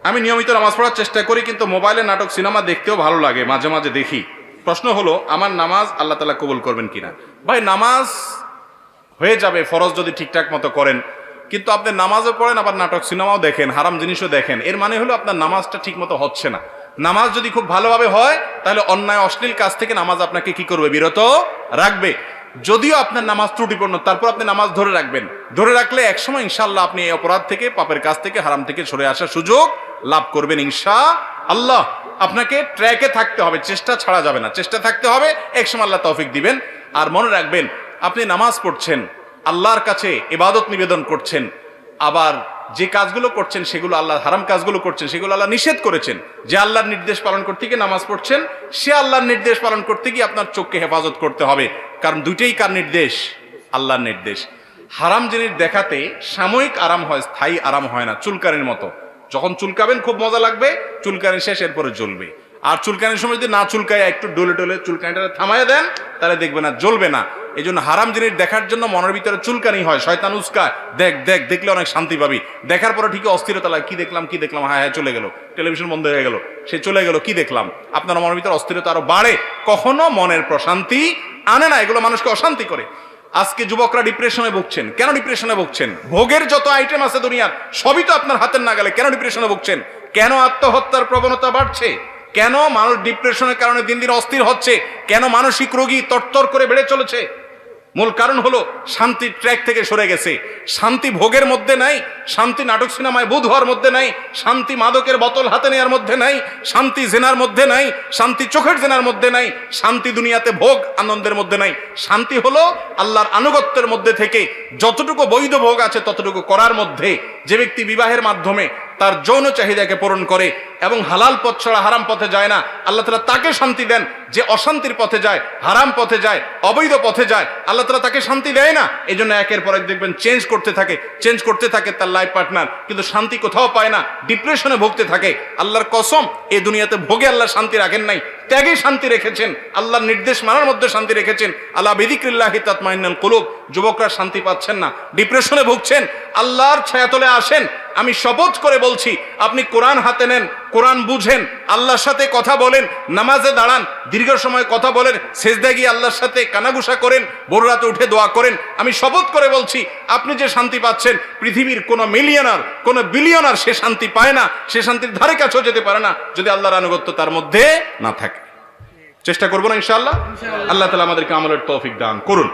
আমি নিয়মিত নামাজ পড়ার চেষ্টা করি, কিন্তু মোবাইলে নাটক সিনেমা দেখতেও ভালো লাগে, মাঝে মাঝে দেখি। প্রশ্ন হলো, আমার নামাজ আল্লাহ তাআলা কবুল করবেন কিনা? ভাই, নামাজ হয়ে যাবে ফরজ যদি ঠিকঠাক মতো করেন, কিন্তু আপনি নামাজও পড়েন আবার নাটক সিনেমাও দেখেন, হারাম জিনিসও দেখেন, এর মানে হলো আপনার নামাজটা ঠিক মতো হচ্ছে না। নামাজ যদি খুব ভালোভাবে হয় তাহলে অন্যায় অশ্লীল কাজ থেকে নামাজ আপনাকে কি করবে? বিরত রাখবে। যদিও আপনার নামাজ ত্রুটিপূর্ণ, তারপর আপনি নামাজ ধরে রাখবেন। ধরে রাখলে একসময় ইনশাআল্লাহ আপনি এই অপরাধ থেকে, পাপের কাজ থেকে, হারাম থেকে সরে আসার সুযোগ লাভ করবেন ইনশাআল্লাহ। আপনাকে ট্র্যাকে থাকতে হবে, চেষ্টা ছাড়া যাবে না, চেষ্টা থাকতে হবে, একসময় আল্লাহ তৌফিক দিবেন। আর মনে রাখবেন, আপনি নামাজ পড়ছেন, আল্লাহর কাছে ইবাদত নিবেদন করছেন, আবার যে কাজগুলো করছেন সেগুলো আল্লাহ, হারাম কাজগুলো করছেন সেগুলো আল্লাহ নিষেধ করেছেন। যে আল্লাহর নির্দেশ পালন করতে গিয়ে নামাজ পড়ছেন, সে আল্লাহর নির্দেশ পালন করতে গিয়ে আপনার চোখকে হেফাজত করতে হবে, কারণ দুইটাই কার নির্দেশ? আল্লাহর নির্দেশ। হারাম জিনিস দেখাতে সাময়িক আরাম হয়, স্থায়ী আরাম হয় না। চুলকানির মতো, যখন চুলকাবেন খুব মজা লাগবে, চুলকানি শেষ, এরপরে জ্বলবে। আর চুলকানির সময় যদি না চুলকায়, একটু ডলে ডলে চুলকানিটা থামাইয়া দেন, তাহলে দেখবে না, জ্বলবে না। এই জন্য হারাম জিনিস দেখার জন্য মনের ভিতরে চুলকানি হয়, শয়তান উস্কায়, দেখ দেখ, দেখলে অনেক শান্তি পাবি। দেখার পরে ঠিকই অস্থিরতা লাগে, কি দেখলাম কি দেখলাম, হ্যাঁ হ্যাঁ চলে গেল, টেলিভিশন বন্ধ হয়ে গেল, সে চলে গেল, কি দেখলাম। আপনার মনের ভিতরে অস্থিরতা আরো বাড়ে, কখনো মনের প্রশান্তি আনে না, এগুলো মানুষকে অশান্তি করে। আজকে যুবকরা ডিপ্রেশনে ভুগছেন। কেন ডিপ্রেশনে ভুগছেন? ভোগের যত আইটেম আছে দুনিয়ার, সবই তো আপনার হাতের নাগালে। কেন ডিপ্রেশনে ভুগছেন? কেন আত্মহত্যার প্রবণতা বাড়ছে? কেন মানুষ ডিপ্রেশনের কারণে দিন দিন অস্থির হচ্ছে? কেন মানসিক রোগী তরতর করে বেড়ে চলেছে? মূল কারণ হলো শান্তির ট্র্যাক থেকে সরে গেছে। শান্তি ভোগের মধ্যে নাই, শান্তি নাটক সিনেমায় বুধ হওয়ার মধ্যে নাই, শান্তি মাদকের বোতল হাতে নেওয়ার মধ্যে নাই, শান্তি জেনার মধ্যে নাই, শান্তি চোখের জেনার মধ্যে নাই, শান্তি দুনিয়াতে ভোগ আনন্দের মধ্যে নাই। শান্তি হলো আল্লাহর আনুগত্যের মধ্যে থেকে যতটুকু বৈধ ভোগ আছে ততটুকু করার মধ্যে। যে ব্যক্তি বিবাহের মাধ্যমে তার যৌন চাহিদাকে পূরণ করে এবং হালাল পথ ছাড়া হারাম পথে যায় না, আল্লাহ তাআলা তাকে শান্তি দেন। যে অশান্তির পথে যায়, হারাম পথে যায়, অবৈধ পথে যায়, আল্লাহ তাআলা তাকে শান্তি দেয় না। এই জন্য একের পর এক দেখবেন চেঞ্জ করতে থাকে তার লাইফ পার্টনার, কিন্তু শান্তি কোথাও পায় না, ডিপ্রেশনে ভুগতে থাকে। আল্লাহর কসম, এই দুনিয়াতে ভোগে আল্লাহ শান্তি রাখেন নাই, ত্যাগে শান্তি রেখেছেন, আল্লাহর নির্দেশ মানার মধ্যে শান্তি রেখেছেন। আলা বিযিকরিল্লাহি তাতমাইন্নুল কুলুব। যুবকরা শান্তি পাচ্ছেন না, ডিপ্রেশনে ভুগছেন, আল্লাহর ছায়াতলে আসেন। আমি শপথ করে বলছি, আপনি কোরআন হাতে নেন, কোরআন বুঝেন, আল্লাহর সাথে কথা বলেন, নামাজে দাঁড়ান, দীর্ঘ সময় কথা বলেন, সেজদায় গিয়ে আল্লাহর সাথে কানাঘুষা করেন, ভোর রাতে উঠে দোয়া করেন। আমি শপথ করে বলছি, আপনি যে শান্তি পাচ্ছেন, পৃথিবীর কোনো মিলিয়নার, কোনো বিলিয়নার সে শান্তি পায় না, সে শান্তির ধারে কাছেও যেতে পারে না যদি আল্লাহর আনুগত্য তার মধ্যে না থাকে। চেষ্টা করবো না ইনশাআল্লাহ। আল্লাহ তাআলা আমাদেরকে আমলের তৌফিক দান করুন।